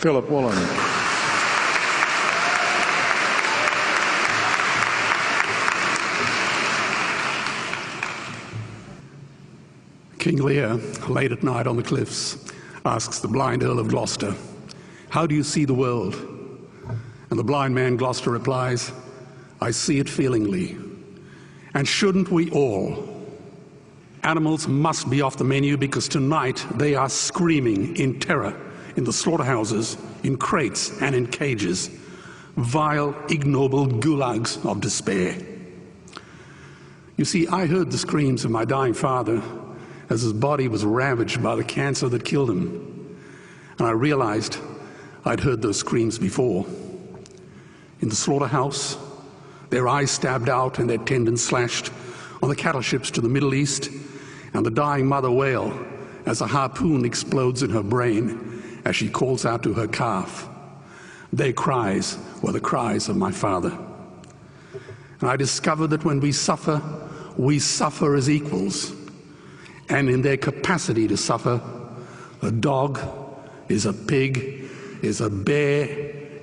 Philip Woolen. King Lear, late at night on the cliffs, asks the blind Earl of Gloucester, "How do you see the world?" And the blind man Gloucester replies, "I see it feelingly. And shouldn't we all? Animals must be off the menu because tonight they are screaming in terror in the slaughterhouses, in crates and in cages, vile, ignoble gulags of despair." You see, I heard the screams of my dying father as his body was ravaged by the cancer that killed him. And I realized I'd heard those screams before. In the slaughterhouse, their eyes stabbed out and their tendons slashed, on the cattle ships to the Middle East, and the dying mother wail as a harpoon explodes in her brain as she calls out to her calf. Their cries were the cries of my father. And I discovered that when we suffer as equals. And in their capacity to suffer, a dog is a pig, is a bear,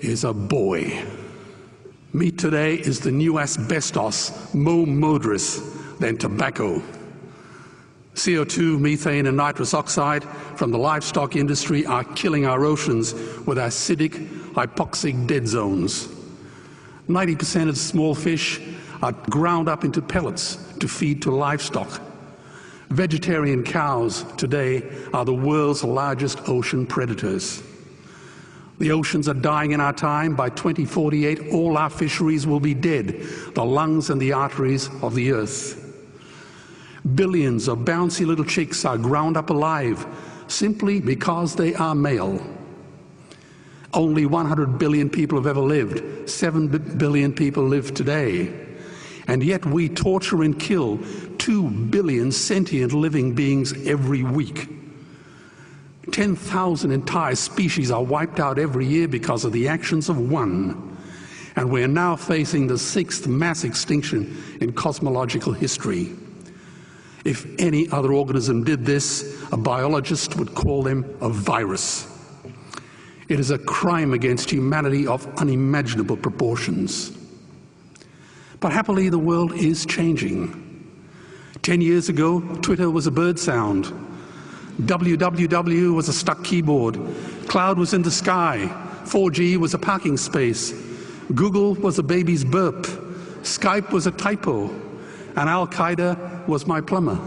is a boy. Meat today is the new asbestos, more murderous than tobacco. CO2, methane and nitrous oxide from the livestock industry are killing our oceans with acidic, hypoxic dead zones. 90% of small fish are ground up into pellets to feed to livestock. Vegetarian cows today are the world's largest ocean predators. The oceans are dying in our time. By 2048, all our fisheries will be dead, the lungs and the arteries of the earth. Billions of bouncy little chicks are ground up alive simply because they are male. Only 100 billion people have ever lived. 7 billion people live today. And yet we torture and kill 2 billion sentient living beings every week. 10,000 entire species are wiped out every year because of the actions of one. And we're now facing the 6th mass extinction in cosmological history. If any other organism did this, a biologist would call them a virus. It is a crime against humanity of unimaginable proportions. But happily, the world is changing. 10 years ago, Twitter was a bird sound. www was a stuck keyboard. Cloud was in the sky. 4G was a parking space. Google was a baby's burp. Skype was a typo. And Al-Qaeda was my plumber.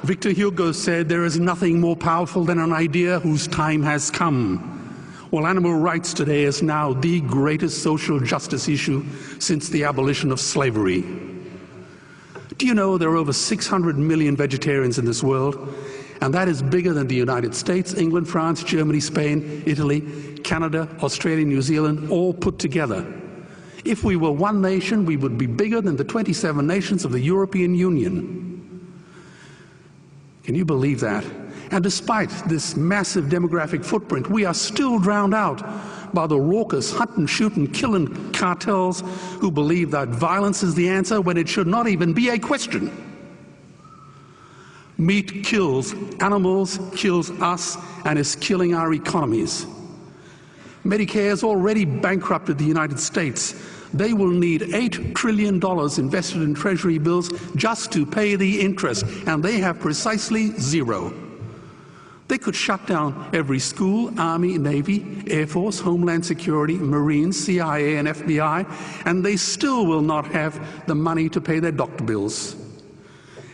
Victor Hugo said, "There is nothing more powerful than an idea whose time has come." Well, animal rights today is now the greatest social justice issue since the abolition of slavery. Do you know there are over 600 million vegetarians in this world? And that is bigger than the United States, England, France, Germany, Spain, Italy, Canada, Australia, New Zealand, all put together. If we were one nation, we would be bigger than the 27 nations of the European Union. Can you believe that? And despite this massive demographic footprint, we are still drowned out by the raucous hunt and shoot and killing cartels who believe that violence is the answer when it should not even be a question. Meat kills animals, kills us, and is killing our economies. Medicare has already bankrupted the United States. They will need $8 trillion invested in treasury bills just to pay the interest, and they have precisely zero. They could shut down every school, Army, Navy, Air Force, Homeland Security, Marines, CIA, and FBI, and they still will not have the money to pay their doctor bills.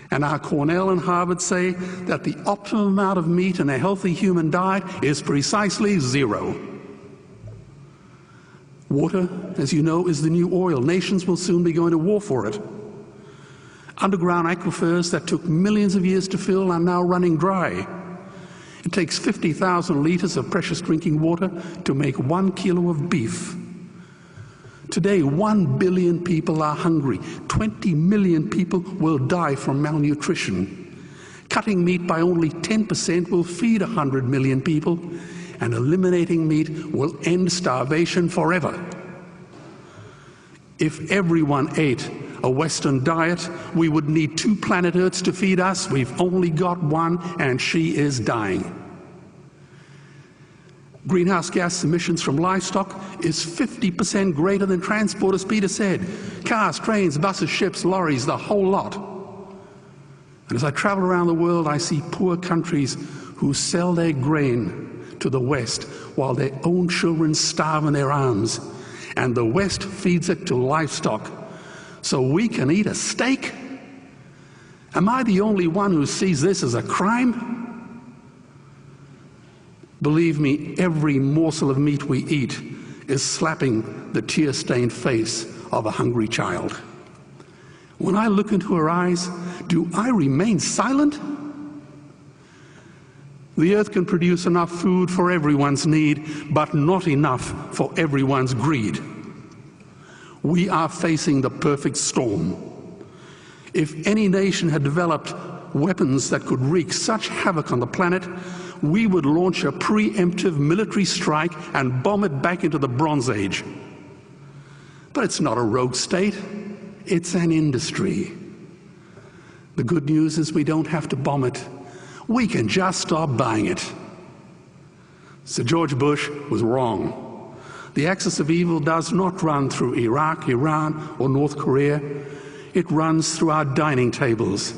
And our Cornell and Harvard say that the optimum amount of meat in a healthy human diet is precisely zero. Water, as you know, is the new oil. Nations will soon be going to war for it. Underground aquifers that took millions of years to fill are now running dry. It takes 50,000 liters of precious drinking water to make 1 kilo of beef. Today, 1 billion people are hungry. 20 million people will die from malnutrition. Cutting meat by only 10% will feed 100 million people, and eliminating meat will end starvation forever. If everyone ate a Western diet, we would need 2 planet Earths to feed us. We've only got one, and she is dying. Greenhouse gas emissions from livestock is 50% greater than transport, as Peter said. Cars, trains, buses, ships, lorries, the whole lot. And as I travel around the world, I see poor countries who sell their grain to the West while their own children starve in their arms. And the West feeds it to livestock so we can eat a steak? Am I the only one who sees this as a crime? Believe me, every morsel of meat we eat is slapping the tear-stained face of a hungry child. When I look into her eyes, do I remain silent? The earth can produce enough food for everyone's need, but not enough for everyone's greed. We are facing the perfect storm. If any nation had developed weapons that could wreak such havoc on the planet, we would launch a preemptive military strike and bomb it back into the Bronze Age. But it's not a rogue state, it's an industry. The good news is we don't have to bomb it. We can just stop buying it. Sir George Bush was wrong. The axis of evil does not run through Iraq, Iran, or North Korea. It runs through our dining tables.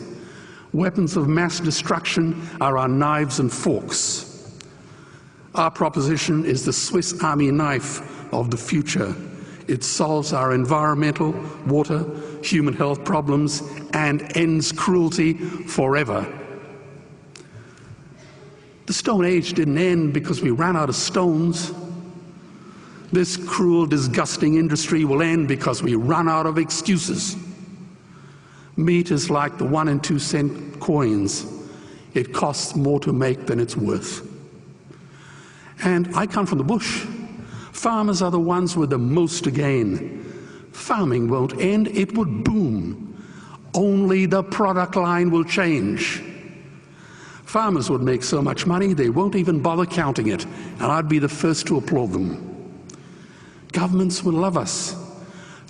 Weapons of mass destruction are our knives and forks. Our proposition is the Swiss Army knife of the future. It solves our environmental, water, human health problems and ends cruelty forever. The Stone Age didn't end because we ran out of stones. This cruel, disgusting industry will end because we run out of excuses. Meat is like the 1 and 2 cent coins. It costs more to make than it's worth. And I come from the bush. Farmers are the ones with the most to gain. Farming won't end, it would boom. Only the product line will change. Farmers would make so much money they won't even bother counting it, and I'd be the first to applaud them. Governments would love us.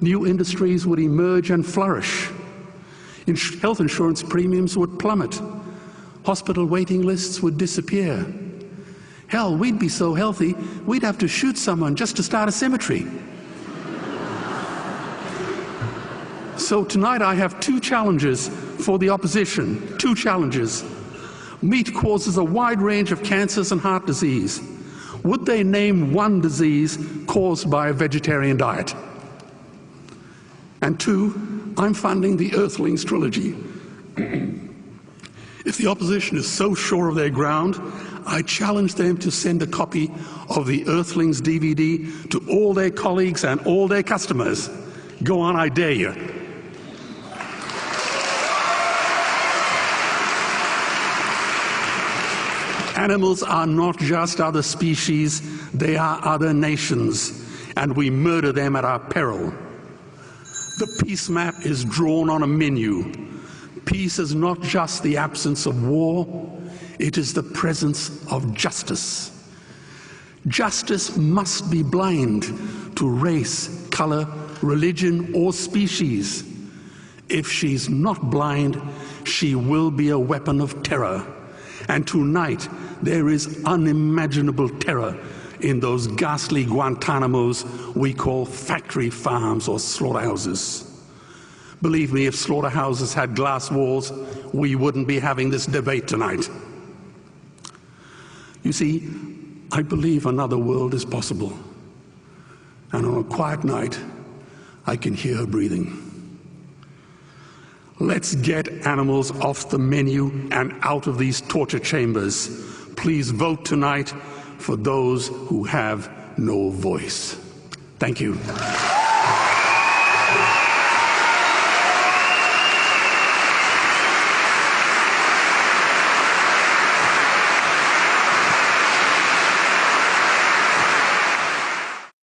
New industries would emerge and flourish. Health insurance premiums would plummet. Hospital waiting lists would disappear. Hell, we'd be so healthy, we'd have to shoot someone just to start a cemetery. So tonight I have 2 challenges for the opposition. 2 challenges. Meat causes a wide range of cancers and heart disease. Would they name one disease caused by a vegetarian diet? And 2, I'm funding the Earthlings trilogy. If the opposition is so sure of their ground, I challenge them to send a copy of the Earthlings DVD to all their colleagues and all their customers. Go on, I dare you. Animals are not just other species, they are other nations, and we murder them at our peril. The peace map is drawn on a menu. Peace is not just the absence of war, it is the presence of justice. Justice must be blind to race, color, religion, or species. If she's not blind, she will be a weapon of terror. And tonight, there is unimaginable terror in those ghastly Guantanamos we call factory farms or slaughterhouses. Believe me, if slaughterhouses had glass walls, we wouldn't be having this debate tonight. You see, I believe another world is possible. And on a quiet night, I can hear her breathing. Let's get animals off the menu and out of these torture chambers. Please vote tonight for those who have no voice. Thank you.